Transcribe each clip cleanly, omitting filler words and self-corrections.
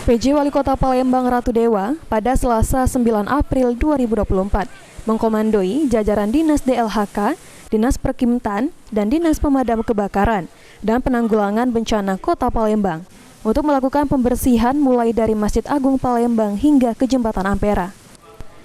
PJ Wali Kota Palembang Ratu Dewa pada Selasa 9 April 2024 mengkomandoi jajaran Dinas DLHK, Dinas Perkimtan, dan Dinas Pemadam Kebakaran dan Penanggulangan Bencana Kota Palembang untuk melakukan pembersihan mulai dari Masjid Agung Palembang hingga ke Jembatan Ampera.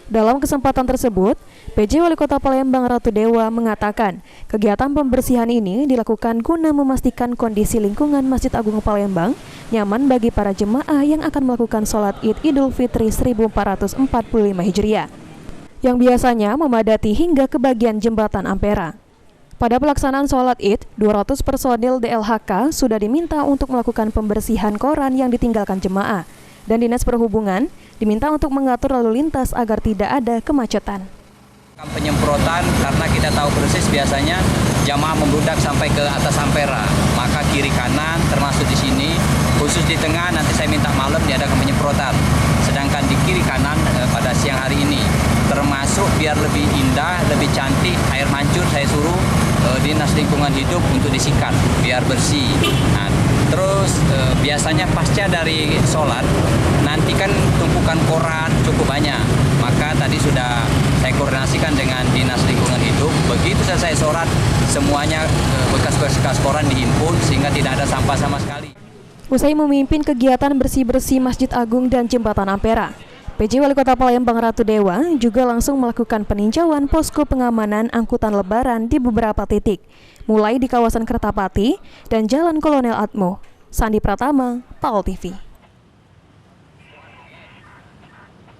Dalam kesempatan tersebut, PJ Wali Kota Palembang Ratu Dewa mengatakan kegiatan pembersihan ini dilakukan guna memastikan kondisi lingkungan Masjid Agung Palembang nyaman bagi para jemaah yang akan melakukan sholat Id Idul Fitri 1445 Hijriah, yang biasanya memadati hingga ke bagian Jembatan Ampera. Pada pelaksanaan sholat Id, 200 personil DLHK sudah diminta untuk melakukan pembersihan koran yang ditinggalkan jemaah, dan Dinas Perhubungan diminta untuk mengatur lalu lintas agar tidak ada kemacetan. Penyemprotan karena kita tahu persis biasanya jamaah membludak sampai ke atas Ampera, maka kiri kanan termasuk di sini, khusus di tengah nanti saya minta malam diadakan penyemprotan. Sedangkan di kiri kanan pada siang hari ini, termasuk biar lebih indah, lebih cantik, air mancur saya suruh Dinas Lingkungan Hidup untuk disikat biar bersih. Nah, terus biasanya pasca dari sholat nanti kan tumpukan koran cukup banyak, maka tadi sudah saya koordinasikan dengan Dinas Lingkungan Hidup. Begitu selesai sholat, semuanya bekas-bekas koran dihimpun sehingga tidak ada sampah sama sekali. Usai memimpin kegiatan bersih-bersih Masjid Agung dan Jembatan Ampera, PJ Wali Kota Palembang Ratu Dewa juga langsung melakukan peninjauan posko pengamanan angkutan lebaran di beberapa titik, mulai di kawasan Kertapati dan Jalan Kolonel Atmo. Sandi Pratama, PAL TV.